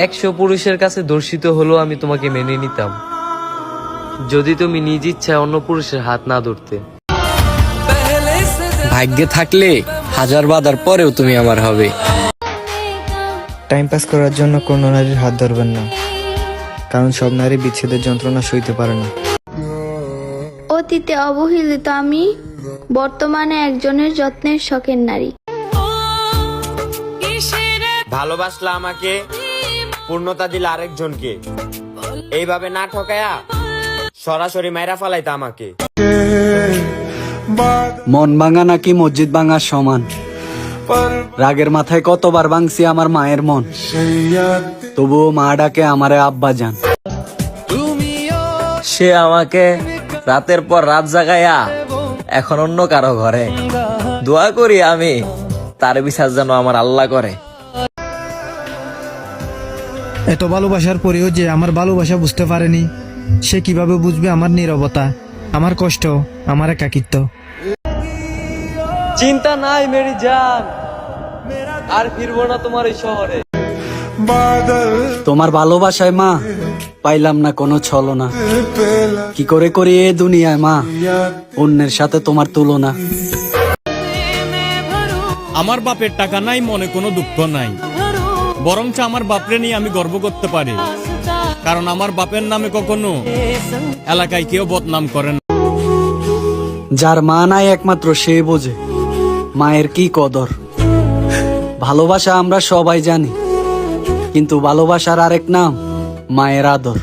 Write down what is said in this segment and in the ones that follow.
100 পুরুষের কাছে দর্শিত হলেও আমি তোমাকে মেনে নিতাম, যদি তুমি নিজ ইচ্ছায় অন্য পুরুষের হাত না ধরতে। ভাগ্যে থাকলে হাজার বাধার পরেও তুমি আমার হবে। টাইম পাস করার জন্য কোনো নারীর হাত ধরবেন না, কারণ সব নারী বিচ্ছেদের যন্ত্রণা সইতে পারে না। অতীতে অবহেলিত আমি, বর্তমানে একজনের যত্নের শখের নারী। ভালোবাসলা আমাকে, পূর্ণতা দিল আরেকজনকে। এইভাবে না ঠকায়া সরাসরি মাইরা ফালাইতা আমাকে। মন ভাঙা নাকি মসজিদ ভাঙার সমান, রাগের মাথায় কতবার ভাঙছি আমার মায়ের মন, তবুও মা ডাকে আমারে আব্বা জান। সে আমাকে রাতের পর রাত জাগাইয়া এখন অন্য কারো ঘরে। দোয়া করি আমি তার বিচার যেন আমার আল্লাহ করে। এত ভালোবাসার পরেও যে আমার ভালোবাসা বুঝতে পারেনি, সে কিভাবে বুঝবে আমার নীরবতা, আমার কষ্ট, আমার একাকিত্ব। চিন্তা নাই মেরি জান, আর ফিরবো না তোমার এই শহরে। তোমার ভালোবাসায় মা পাইলাম না কোনো ছলনা, কি করে করি এ দুনিয়ায় মা অন্যের সাথে তোমার তুলনা। আমার বাপের টাকা নাই, মনে কোনো দুঃখ নাই, বরঞ্চ আমার বাপরে নিয়ে আমি গর্ব করতে পারি, কারণ আমার বাপের নামে কখনো এলাকায় কেউ বদনাম করে না। যার মা নাই একমাত্র সে বোঝে মায়ের কি কদর। ভালোবাসা আমরা সবাই জানি, কিন্তু ভালোবাসার আরেক নাম মায়ের আদর।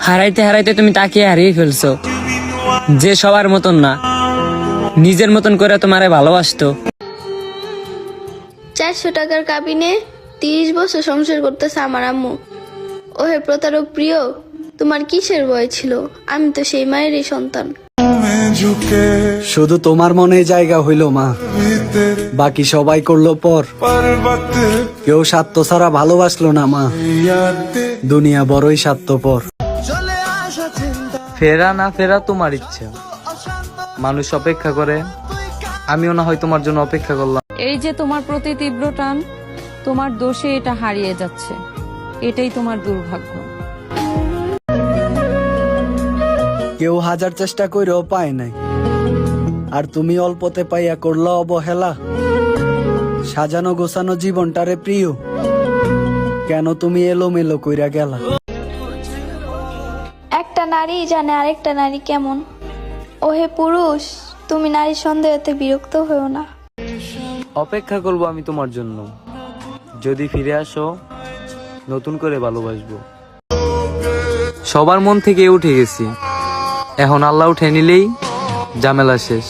হারাইতে হারাইতে তুমি তাকে হারিয়ে ফেলছো, যে সবার মতন না, নিজের মতন করে তোমারে ভালোবাসতো। 400 টাকার কাবিনে 30 বছর সংসার করতেছে আমার আম্মু। ওহে প্রতারক প্রিয়, তোমার কিসের ভয় ছিল? আমি তো সেই মায়েরই সন্তান। শুধু তোমার মনে জায়গা হইল মা, বাকি সবাই করলো পর। কেউ স্বার্থ ছাড়া ভালোবাসলো না মা, দুনিয়া বড়ই স্বার্থপর। ফেরা না ফেরা তোমার ইচ্ছা, মানুষ অপেক্ষা করে, আমিও না হয় তোমার জন্য অপেক্ষা করলাম। এই যে তোমার প্রতি তীব্র টান, তোমার দোষে এটা হারিয়ে যাচ্ছে, এটাই তোমার দুর্ভাগ্য। কেউ হাজার চেষ্টা কইরেও পায় নাই, আর তুমি অল্পতে পাইয়া করলা অবহেলা। সাজানো গোছানো জীবনটারে প্রিয়, কেন তুমি এলোমেলো কইরা গেলা। একটা নারী জানে আরেকটা নারী কেমন। ওহে পুরুষ, তুমি নারী সন্দেহতে বিরক্ত হও না। অপেক্ষা করব আমি তোমার জন্য, যদি ফিরে আসো নতুন করে ভালোবাসবো। সবার মন থেকে উঠে গেছি, এখন আল্লাহ উঠে নিলেই ঝামেলা শেষ।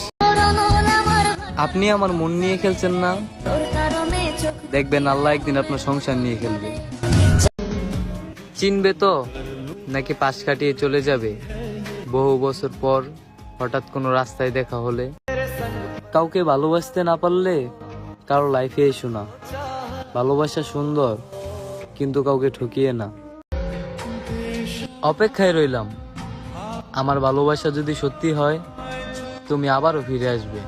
আপনি আমার মন নিয়ে খেলছেন না, দেখবেন আল্লাহ একদিন আপনার সংসার নিয়ে খেলবে। চিনবে তো নাকি পাশ কাটিয়ে চলে যাবে? বহু বছর পর হঠাৎ কোনো রাস্তায় দেখা হলে। কাউকে ভালোবাসতে না পারলে কারো লাইফে এসো না। ভালোবাসা সুন্দর, কিন্তু কাউকে ঠকিয়ে না। অপেক্ষায় রইলাম, আমার ভালোবাসা যদি সত্যি হয় তুমি আবারও ফিরে আসবে।